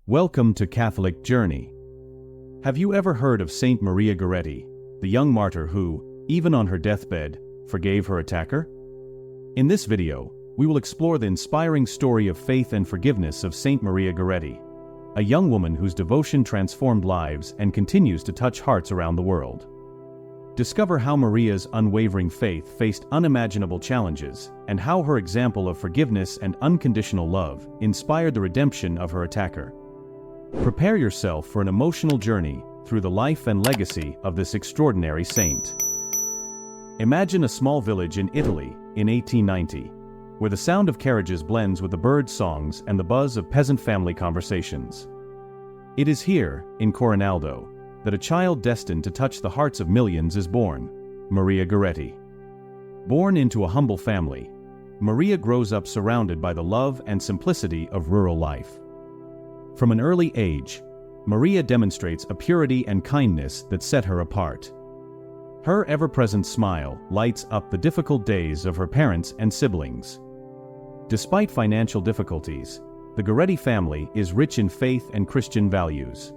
Welcome to Catholic Journey. Have you ever heard of Saint Maria Goretti, the young martyr who, even on her deathbed, forgave her attacker? In this video, we will explore the inspiring story of faith and forgiveness of Saint Maria Goretti, a young woman whose devotion transformed lives and continues to touch hearts around the world. Discover how Maria's unwavering faith faced unimaginable challenges and how her example of forgiveness and unconditional love inspired the redemption of her attacker. Prepare yourself for an emotional journey through the life and legacy of this extraordinary saint. Imagine a small village in Italy in 1890, where the sound of carriages blends with the bird songs and the buzz of peasant family conversations. It is here, in Corinaldo, that a child destined to touch the hearts of millions is born, Maria Goretti. Born into a humble family, Maria grows up surrounded by the love and simplicity of rural life. From an early age, Maria demonstrates a purity and kindness that set her apart. Her ever-present smile lights up the difficult days of her parents and siblings. Despite financial difficulties, the Goretti family is rich in faith and Christian values.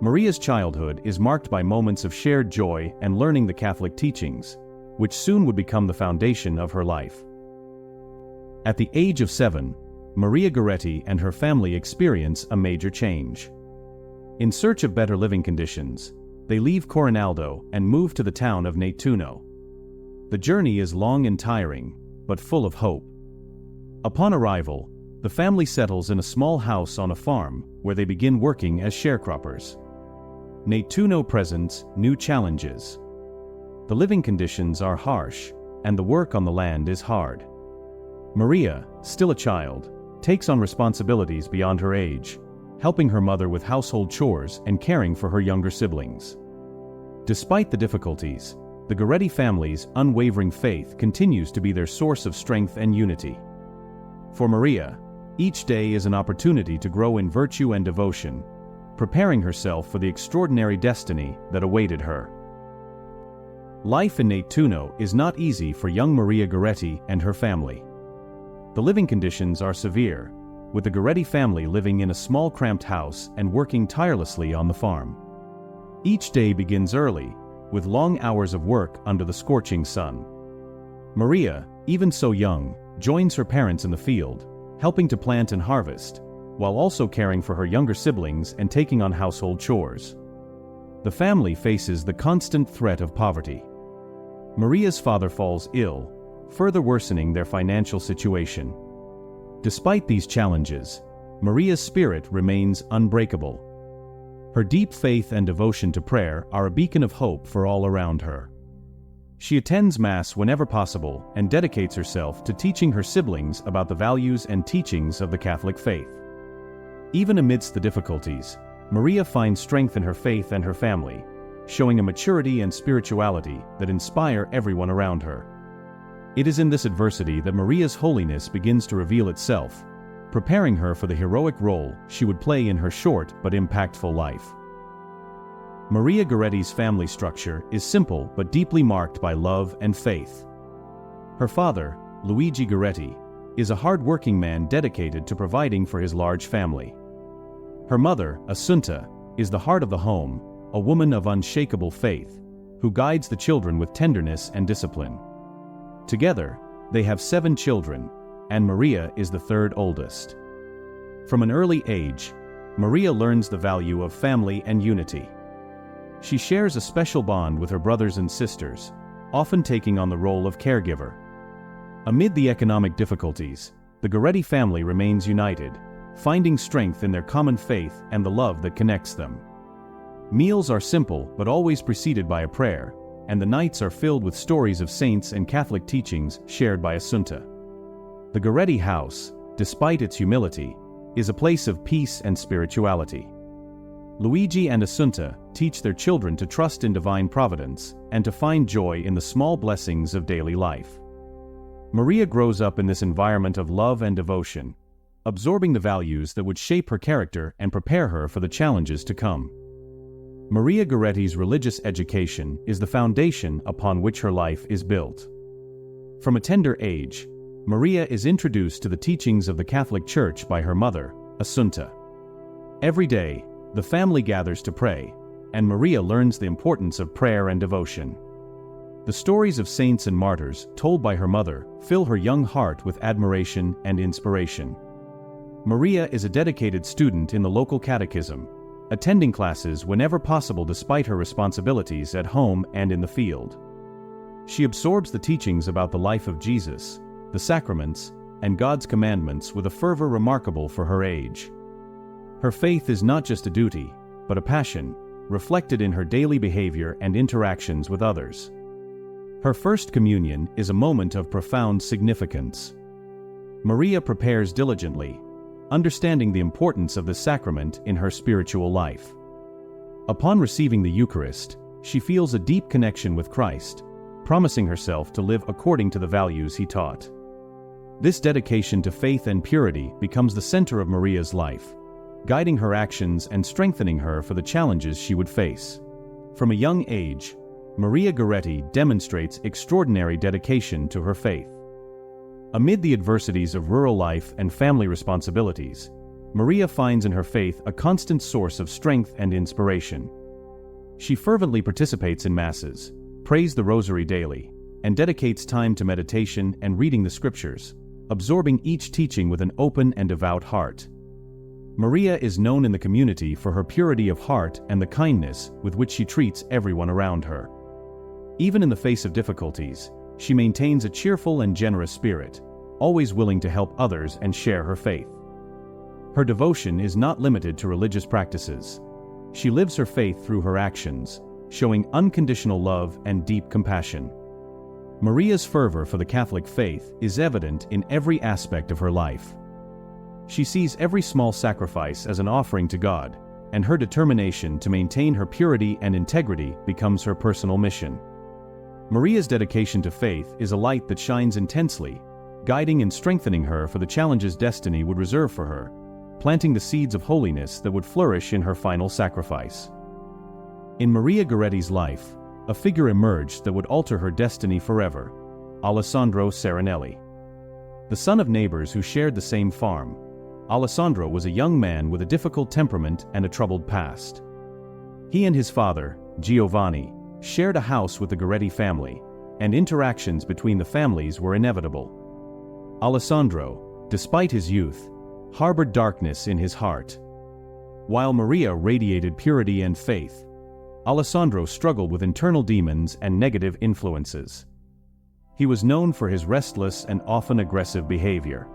Maria's childhood is marked by moments of shared joy and learning the Catholic teachings, which soon would become the foundation of her life. At the age of 7, Maria Goretti and her family experience a major change. In search of better living conditions, they leave Corinaldo and move to the town of Nettuno. The journey is long and tiring, but full of hope. Upon arrival, the family settles in a small house on a farm where they begin working as sharecroppers. Nettuno presents new challenges. The living conditions are harsh, and the work on the land is hard. Maria, still a child, takes on responsibilities beyond her age, helping her mother with household chores and caring for her younger siblings. Despite the difficulties, the Goretti family's unwavering faith continues to be their source of strength and unity. For Maria, each day is an opportunity to grow in virtue and devotion, preparing herself for the extraordinary destiny that awaited her. Life in Nettuno is not easy for young Maria Goretti and her family. The living conditions are severe, with the Goretti family living in a small cramped house and working tirelessly on the farm. Each day begins early, with long hours of work under the scorching sun. Maria, even so young, joins her parents in the field, helping to plant and harvest, while also caring for her younger siblings and taking on household chores. The family faces the constant threat of poverty. Maria's father falls ill, further worsening their financial situation. Despite these challenges, Maria's spirit remains unbreakable. Her deep faith and devotion to prayer are a beacon of hope for all around her. She attends Mass whenever possible and dedicates herself to teaching her siblings about the values and teachings of the Catholic faith. Even amidst the difficulties, Maria finds strength in her faith and her family, showing a maturity and spirituality that inspire everyone around her. It is in this adversity that Maria's holiness begins to reveal itself, preparing her for the heroic role she would play in her short but impactful life. Maria Goretti's family structure is simple but deeply marked by love and faith. Her father, Luigi Goretti, is a hard-working man dedicated to providing for his large family. Her mother, Assunta, is the heart of the home, a woman of unshakable faith, who guides the children with tenderness and discipline. Together, they have 7 children, and Maria is the third oldest. From an early age, Maria learns the value of family and unity. She shares a special bond with her brothers and sisters, often taking on the role of caregiver. Amid the economic difficulties, the Goretti family remains united, finding strength in their common faith and the love that connects them. Meals are simple but always preceded by a prayer, and the nights are filled with stories of saints and Catholic teachings shared by Assunta. The Goretti house, despite its humility, is a place of peace and spirituality. Luigi and Assunta teach their children to trust in divine providence and to find joy in the small blessings of daily life. Maria grows up in this environment of love and devotion, absorbing the values that would shape her character and prepare her for the challenges to come. Maria Goretti's religious education is the foundation upon which her life is built. From a tender age, Maria is introduced to the teachings of the Catholic Church by her mother, Assunta. Every day, the family gathers to pray, and Maria learns the importance of prayer and devotion. The stories of saints and martyrs told by her mother fill her young heart with admiration and inspiration. Maria is a dedicated student in the local catechism, attending classes whenever possible despite her responsibilities at home and in the field. She absorbs the teachings about the life of Jesus, the sacraments, and God's commandments with a fervor remarkable for her age. Her faith is not just a duty, but a passion, reflected in her daily behavior and interactions with others. Her first communion is a moment of profound significance. Maria prepares diligently, understanding the importance of the sacrament in her spiritual life. Upon receiving the Eucharist, she feels a deep connection with Christ, promising herself to live according to the values he taught. This dedication to faith and purity becomes the center of Maria's life, guiding her actions and strengthening her for the challenges she would face. From a young age, Maria Goretti demonstrates extraordinary dedication to her faith. Amid the adversities of rural life and family responsibilities, Maria finds in her faith a constant source of strength and inspiration. She fervently participates in Masses, prays the Rosary daily, and dedicates time to meditation and reading the Scriptures, absorbing each teaching with an open and devout heart. Maria is known in the community for her purity of heart and the kindness with which she treats everyone around her. Even in the face of difficulties, she maintains a cheerful and generous spirit, always willing to help others and share her faith. Her devotion is not limited to religious practices. She lives her faith through her actions, showing unconditional love and deep compassion. Maria's fervor for the Catholic faith is evident in every aspect of her life. She sees every small sacrifice as an offering to God, and her determination to maintain her purity and integrity becomes her personal mission. Maria's dedication to faith is a light that shines intensely, guiding and strengthening her for the challenges destiny would reserve for her, planting the seeds of holiness that would flourish in her final sacrifice. In Maria Goretti's life, a figure emerged that would alter her destiny forever: Alessandro Serenelli. The son of neighbors who shared the same farm, Alessandro was a young man with a difficult temperament and a troubled past. He and his father, Giovanni, shared a house with the Goretti family, and interactions between the families were inevitable. Alessandro, despite his youth, harbored darkness in his heart. While Maria radiated purity and faith, Alessandro struggled with internal demons and negative influences. He was known for his restless and often aggressive behavior.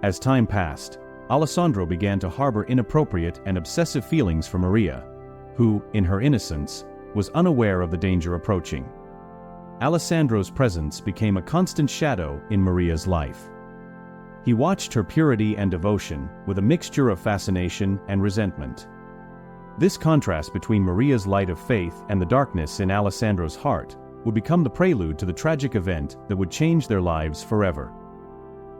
As time passed, Alessandro began to harbor inappropriate and obsessive feelings for Maria, who, in her innocence, was unaware of the danger approaching. Alessandro's presence became a constant shadow in Maria's life. He watched her purity and devotion with a mixture of fascination and resentment. This contrast between Maria's light of faith and the darkness in Alessandro's heart would become the prelude to the tragic event that would change their lives forever.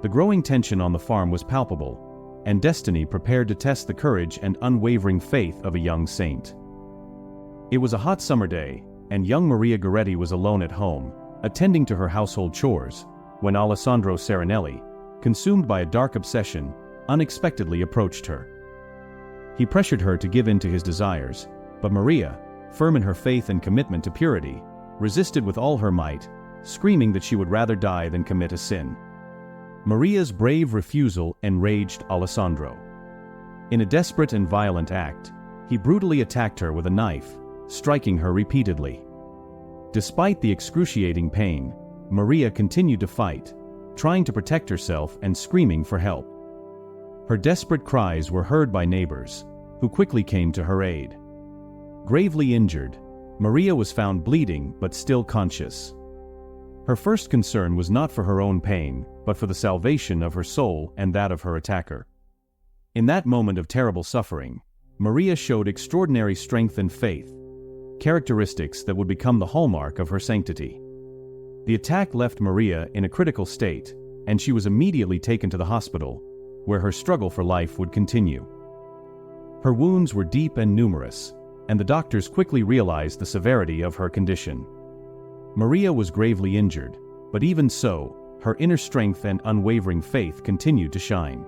The growing tension on the farm was palpable, and destiny prepared to test the courage and unwavering faith of a young saint. It was a hot summer day, and young Maria Goretti was alone at home, attending to her household chores, when Alessandro Serenelli, consumed by a dark obsession, unexpectedly approached her. He pressured her to give in to his desires, but Maria, firm in her faith and commitment to purity, resisted with all her might, screaming that she would rather die than commit a sin. Maria's brave refusal enraged Alessandro. In a desperate and violent act, he brutally attacked her with a knife, striking her repeatedly. Despite the excruciating pain, Maria continued to fight, trying to protect herself and screaming for help. Her desperate cries were heard by neighbors, who quickly came to her aid. Gravely injured, Maria was found bleeding but still conscious. Her first concern was not for her own pain, but for the salvation of her soul and that of her attacker. In that moment of terrible suffering, Maria showed extraordinary strength and faith, characteristics that would become the hallmark of her sanctity. The attack left Maria in a critical state, and she was immediately taken to the hospital, where her struggle for life would continue. Her wounds were deep and numerous, and the doctors quickly realized the severity of her condition. Maria was gravely injured, but even so, her inner strength and unwavering faith continued to shine.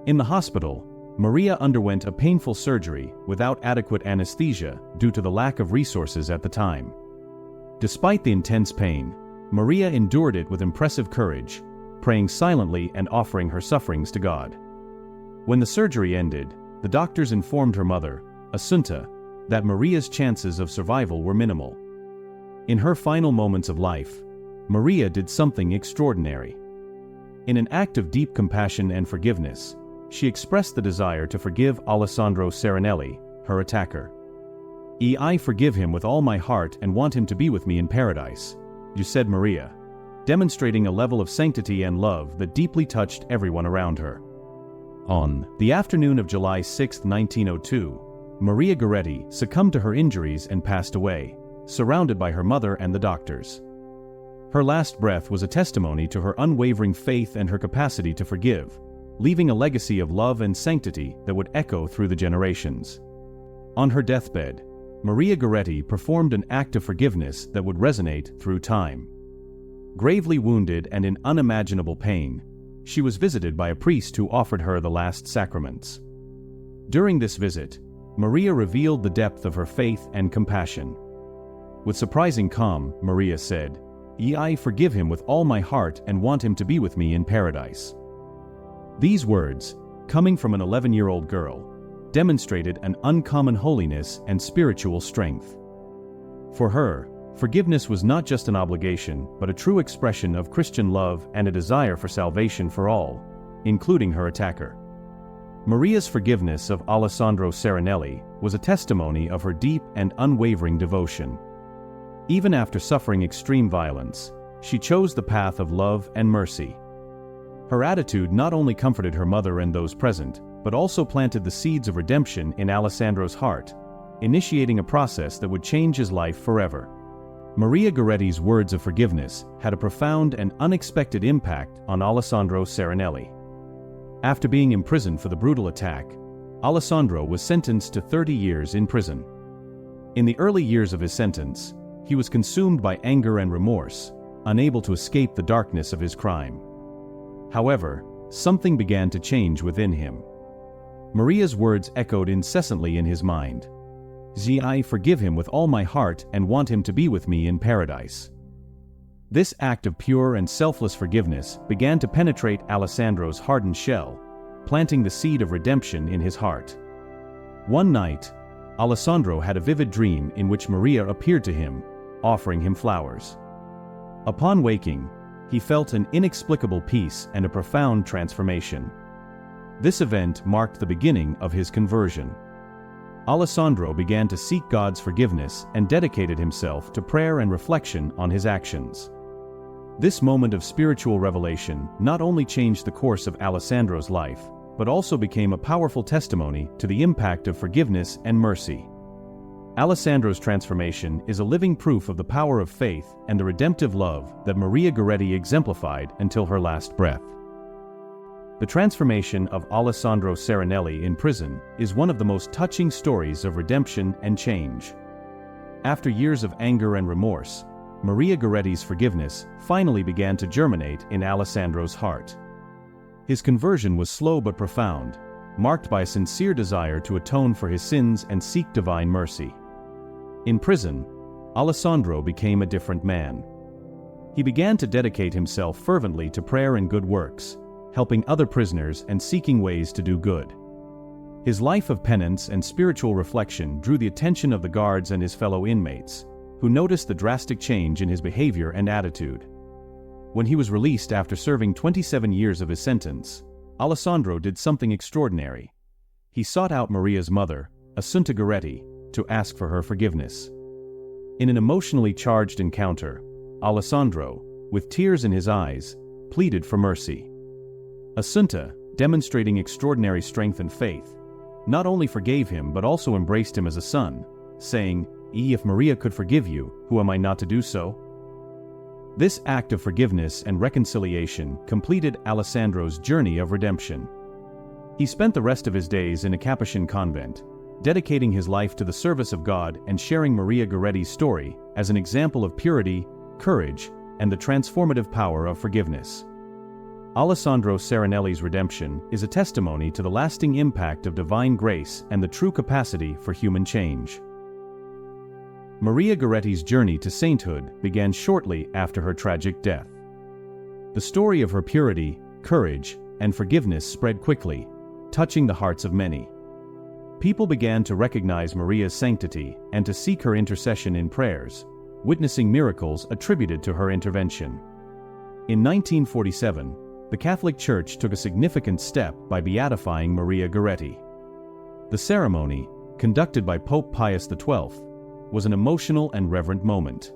In the hospital, Maria underwent a painful surgery without adequate anesthesia due to the lack of resources at the time. Despite the intense pain, Maria endured it with impressive courage, praying silently and offering her sufferings to God. When the surgery ended, the doctors informed her mother, Assunta, that Maria's chances of survival were minimal. In her final moments of life, Maria did something extraordinary. In an act of deep compassion and forgiveness, she expressed the desire to forgive Alessandro Serenelli, her attacker. "I forgive him with all my heart and want him to be with me in paradise," said Maria, demonstrating a level of sanctity and love that deeply touched everyone around her. On the afternoon of July 6, 1902, Maria Goretti succumbed to her injuries and passed away, surrounded by her mother and the doctors. Her last breath was a testimony to her unwavering faith and her capacity to forgive, leaving a legacy of love and sanctity that would echo through the generations. On her deathbed, Maria Goretti performed an act of forgiveness that would resonate through time. Gravely wounded and in unimaginable pain, she was visited by a priest who offered her the last sacraments. During this visit, Maria revealed the depth of her faith and compassion. With surprising calm, Maria said, "I forgive him with all my heart and want him to be with me in paradise." These words, coming from an 11-year-old girl, demonstrated an uncommon holiness and spiritual strength. For her, forgiveness was not just an obligation, but a true expression of Christian love and a desire for salvation for all, including her attacker. Maria's forgiveness of Alessandro Serenelli was a testimony of her deep and unwavering devotion. Even after suffering extreme violence, she chose the path of love and mercy. Her attitude not only comforted her mother and those present, but also planted the seeds of redemption in Alessandro's heart, initiating a process that would change his life forever. Maria Goretti's words of forgiveness had a profound and unexpected impact on Alessandro Serenelli. After being imprisoned for the brutal attack, Alessandro was sentenced to 30 years in prison. In the early years of his sentence, he was consumed by anger and remorse, unable to escape the darkness of his crime. However, something began to change within him. Maria's words echoed incessantly in his mind. "I forgive him with all my heart and want him to be with me in paradise." This act of pure and selfless forgiveness began to penetrate Alessandro's hardened shell, planting the seed of redemption in his heart. One night, Alessandro had a vivid dream in which Maria appeared to him, offering him flowers. Upon waking, he felt an inexplicable peace and a profound transformation. This event marked the beginning of his conversion. Alessandro began to seek God's forgiveness and dedicated himself to prayer and reflection on his actions. This moment of spiritual revelation not only changed the course of Alessandro's life, but also became a powerful testimony to the impact of forgiveness and mercy. Alessandro's transformation is a living proof of the power of faith and the redemptive love that Maria Goretti exemplified until her last breath. The transformation of Alessandro Serenelli in prison is one of the most touching stories of redemption and change. After years of anger and remorse, Maria Goretti's forgiveness finally began to germinate in Alessandro's heart. His conversion was slow but profound, marked by a sincere desire to atone for his sins and seek divine mercy. In prison, Alessandro became a different man. He began to dedicate himself fervently to prayer and good works, helping other prisoners and seeking ways to do good. His life of penance and spiritual reflection drew the attention of the guards and his fellow inmates, who noticed the drastic change in his behavior and attitude. When he was released after serving 27 years of his sentence, Alessandro did something extraordinary. He sought out Maria's mother, Assunta Goretti, to ask for her forgiveness. In an emotionally charged encounter, Alessandro, with tears in his eyes, pleaded for mercy. Assunta, demonstrating extraordinary strength and faith, not only forgave him but also embraced him as a son, saying, "If Maria could forgive you, who am I not to do so?" This act of forgiveness and reconciliation completed Alessandro's journey of redemption. He spent the rest of his days in a Capuchin convent, dedicating his life to the service of God and sharing Maria Goretti's story as an example of purity, courage, and the transformative power of forgiveness. Alessandro Serenelli's redemption is a testimony to the lasting impact of divine grace and the true capacity for human change. Maria Goretti's journey to sainthood began shortly after her tragic death. The story of her purity, courage, and forgiveness spread quickly, touching the hearts of many. People began to recognize Maria's sanctity and to seek her intercession in prayers, witnessing miracles attributed to her intervention. In 1947, the Catholic Church took a significant step by beatifying Maria Goretti. The ceremony, conducted by Pope Pius XII, was an emotional and reverent moment.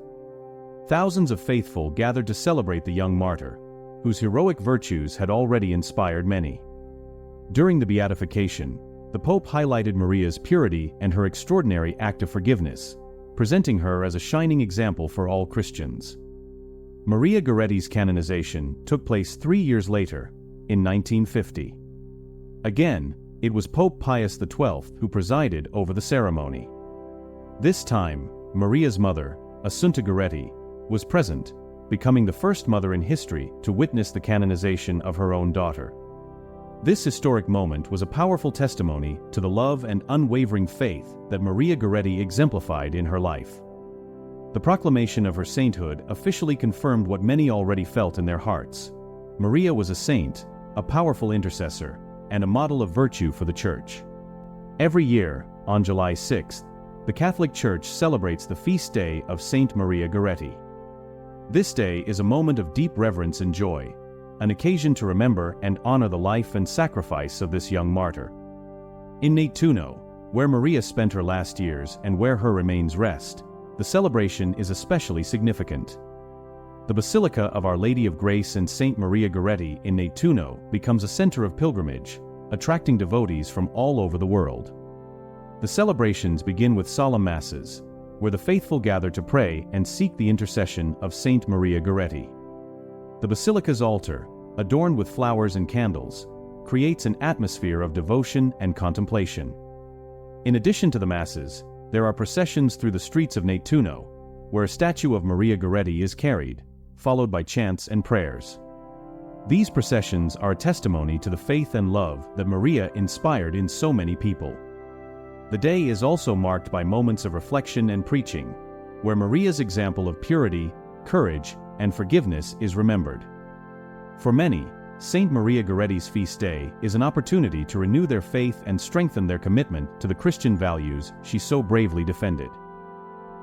Thousands of faithful gathered to celebrate the young martyr, whose heroic virtues had already inspired many. During the beatification, the Pope highlighted Maria's purity and her extraordinary act of forgiveness, presenting her as a shining example for all Christians. Maria Goretti's canonization took place 3 years later, in 1950. Again, it was Pope Pius XII who presided over the ceremony. This time, Maria's mother, Assunta Goretti, was present, becoming the first mother in history to witness the canonization of her own daughter. This historic moment was a powerful testimony to the love and unwavering faith that Maria Goretti exemplified in her life. The proclamation of her sainthood officially confirmed what many already felt in their hearts. Maria was a saint, a powerful intercessor, and a model of virtue for the Church. Every year, on July 6th, the Catholic Church celebrates the feast day of Saint Maria Goretti. This day is a moment of deep reverence and joy, an occasion to remember and honor the life and sacrifice of this young martyr. In Nettuno, where Maria spent her last years and where her remains rest, the celebration is especially significant. The Basilica of Our Lady of Grace and Saint Maria Goretti in Nettuno becomes a center of pilgrimage, attracting devotees from all over the world. The celebrations begin with solemn masses, where the faithful gather to pray and seek the intercession of Saint Maria Goretti. The basilica's altar, adorned with flowers and candles, creates an atmosphere of devotion and contemplation. In addition to the masses, there are processions through the streets of Nettuno, where a statue of Maria Goretti is carried, followed by chants and prayers. These processions are a testimony to the faith and love that Maria inspired in so many people. The day is also marked by moments of reflection and preaching, where Maria's example of purity, courage, and forgiveness is remembered. For many, Saint Maria Goretti's feast day is an opportunity to renew their faith and strengthen their commitment to the Christian values she so bravely defended.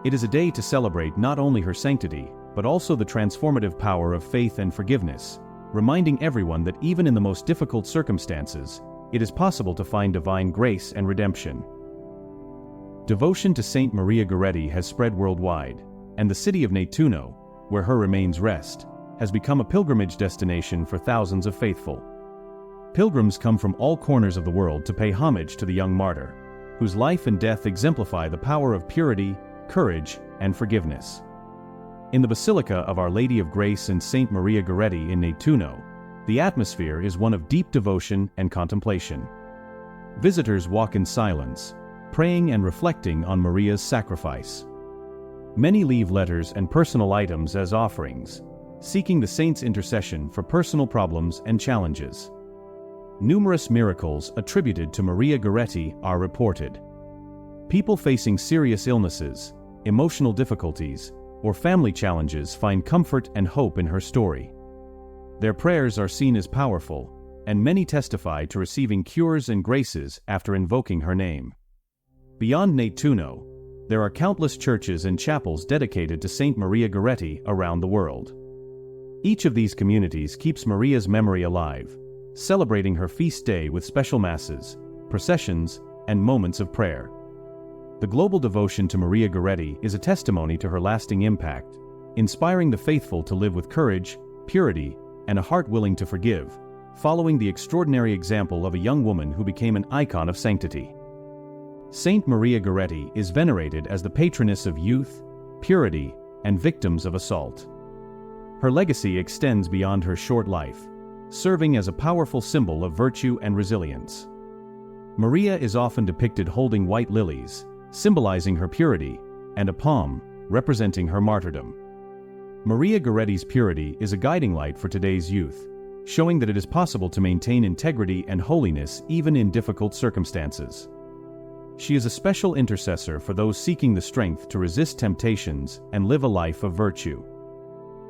It is a day to celebrate not only her sanctity, but also the transformative power of faith and forgiveness, reminding everyone that even in the most difficult circumstances, it is possible to find divine grace and redemption. Devotion to Saint Maria Goretti has spread worldwide, and the city of Nettuno, where her remains rest, has become a pilgrimage destination for thousands of faithful. Pilgrims come from all corners of the world to pay homage to the young martyr, whose life and death exemplify the power of purity, courage, and forgiveness. In the Basilica of Our Lady of Grace and Saint Maria Goretti in Nettuno, the atmosphere is one of deep devotion and contemplation. Visitors walk in silence, praying and reflecting on Maria's sacrifice. Many leave letters and personal items as offerings, seeking the saint's intercession for personal problems and challenges. Numerous miracles attributed to Maria Goretti are reported. People facing serious illnesses, emotional difficulties, or family challenges find comfort and hope in her story. Their prayers are seen as powerful, and many testify to receiving cures and graces after invoking her name. Beyond Nettuno, there are countless churches and chapels dedicated to Saint Maria Goretti around the world. Each of these communities keeps Maria's memory alive, celebrating her feast day with special masses, processions, and moments of prayer. The global devotion to Maria Goretti is a testimony to her lasting impact, inspiring the faithful to live with courage, purity, and a heart willing to forgive, following the extraordinary example of a young woman who became an icon of sanctity. Saint Maria Goretti is venerated as the patroness of youth, purity, and victims of assault. Her legacy extends beyond her short life, serving as a powerful symbol of virtue and resilience. Maria is often depicted holding white lilies, symbolizing her purity, and a palm, representing her martyrdom. Maria Goretti's purity is a guiding light for today's youth, showing that it is possible to maintain integrity and holiness even in difficult circumstances. She is a special intercessor for those seeking the strength to resist temptations and live a life of virtue.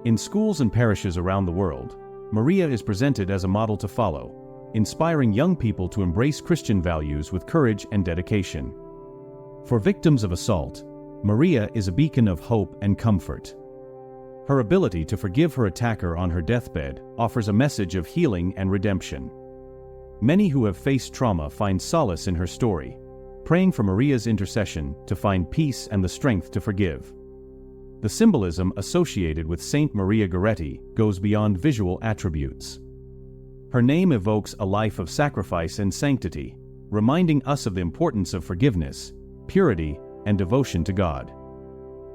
In schools and parishes around the world, Maria is presented as a model to follow, inspiring young people to embrace Christian values with courage and dedication. For victims of assault, Maria is a beacon of hope and comfort. Her ability to forgive her attacker on her deathbed offers a message of healing and redemption. Many who have faced trauma find solace in her story, praying for Maria's intercession to find peace and the strength to forgive. The symbolism associated with Saint Maria Goretti goes beyond visual attributes. Her name evokes a life of sacrifice and sanctity, reminding us of the importance of forgiveness, purity, and devotion to God.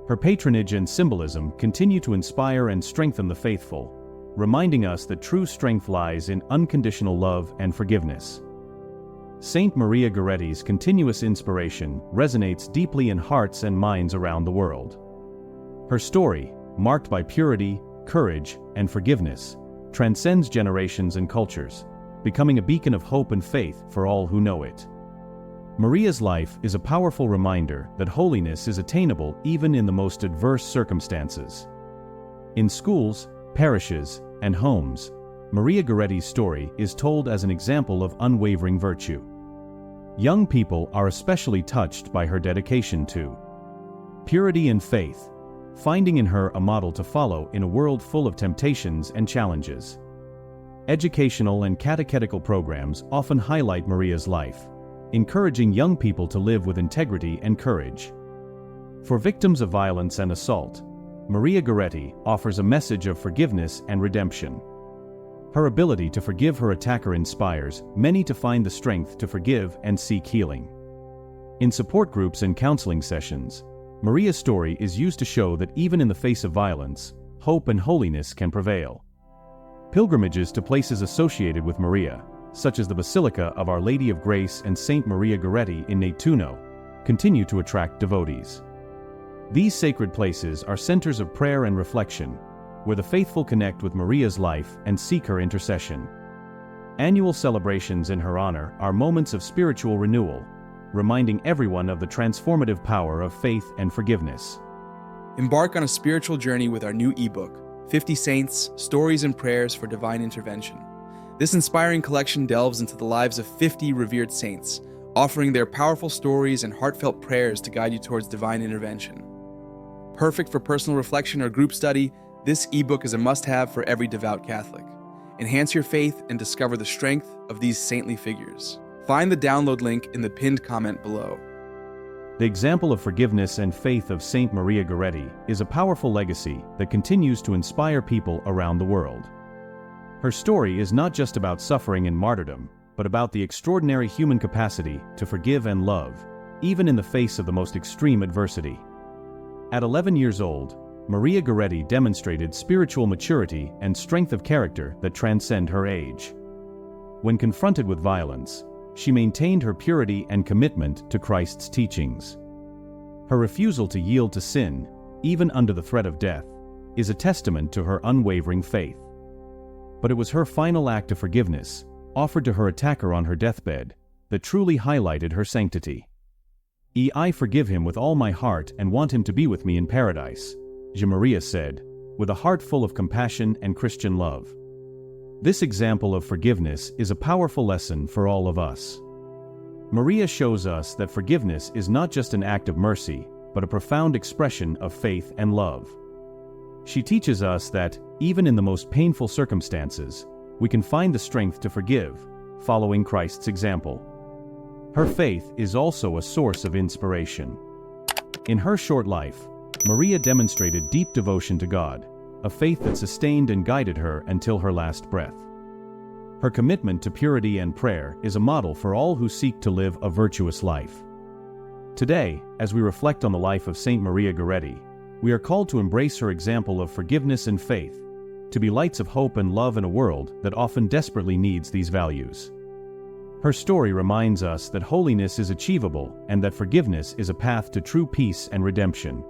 Her patronage and symbolism continue to inspire and strengthen the faithful, reminding us that true strength lies in unconditional love and forgiveness. Saint Maria Goretti's continuous inspiration resonates deeply in hearts and minds around the world. Her story, marked by purity, courage, and forgiveness, transcends generations and cultures, becoming a beacon of hope and faith for all who know it. Maria's life is a powerful reminder that holiness is attainable even in the most adverse circumstances. In schools, parishes, and homes, Maria Goretti's story is told as an example of unwavering virtue. Young people are especially touched by her dedication to purity and faith, finding in her a model to follow in a world full of temptations and challenges. Educational and catechetical programs often highlight Maria's life, encouraging young people to live with integrity and courage. For victims of violence and assault, Maria Goretti offers a message of forgiveness and redemption. Her ability to forgive her attacker inspires many to find the strength to forgive and seek healing. In support groups and counseling sessions, Maria's story is used to show that even in the face of violence, hope and holiness can prevail. Pilgrimages to places associated with Maria, such as the Basilica of Our Lady of Grace and Saint Maria Goretti in Nettuno, continue to attract devotees. These sacred places are centers of prayer and reflection, where the faithful connect with Maria's life and seek her intercession. Annual celebrations in her honor are moments of spiritual renewal, reminding everyone of the transformative power of faith and forgiveness. Embark on a spiritual journey with our new ebook, 50 Saints, Stories and Prayers for Divine Intervention. This inspiring collection delves into the lives of 50 revered saints, offering their powerful stories and heartfelt prayers to guide you towards divine intervention. Perfect for personal reflection or group study, this ebook is a must-have for every devout Catholic. Enhance your faith and discover the strength of these saintly figures. Find the download link in the pinned comment below. The example of forgiveness and faith of Saint Maria Goretti is a powerful legacy that continues to inspire people around the world. Her story is not just about suffering and martyrdom, but about the extraordinary human capacity to forgive and love, even in the face of the most extreme adversity. At 11 years old, Maria Goretti demonstrated spiritual maturity and strength of character that transcend her age. When confronted with violence, she maintained her purity and commitment to Christ's teachings. Her refusal to yield to sin, even under the threat of death, is a testament to her unwavering faith. But it was her final act of forgiveness, offered to her attacker on her deathbed, that truly highlighted her sanctity. I forgive him with all my heart and want him to be with me in paradise, Maria said, with a heart full of compassion and Christian love. This example of forgiveness is a powerful lesson for all of us. Maria shows us that forgiveness is not just an act of mercy, but a profound expression of faith and love. She teaches us that, even in the most painful circumstances, we can find the strength to forgive, following Christ's example. Her faith is also a source of inspiration. In her short life, Maria demonstrated deep devotion to God, a faith that sustained and guided her until her last breath. Her commitment to purity and prayer is a model for all who seek to live a virtuous life. Today, as we reflect on the life of Saint Maria Goretti, we are called to embrace her example of forgiveness and faith, to be lights of hope and love in a world that often desperately needs these values. Her story reminds us that holiness is achievable and that forgiveness is a path to true peace and redemption.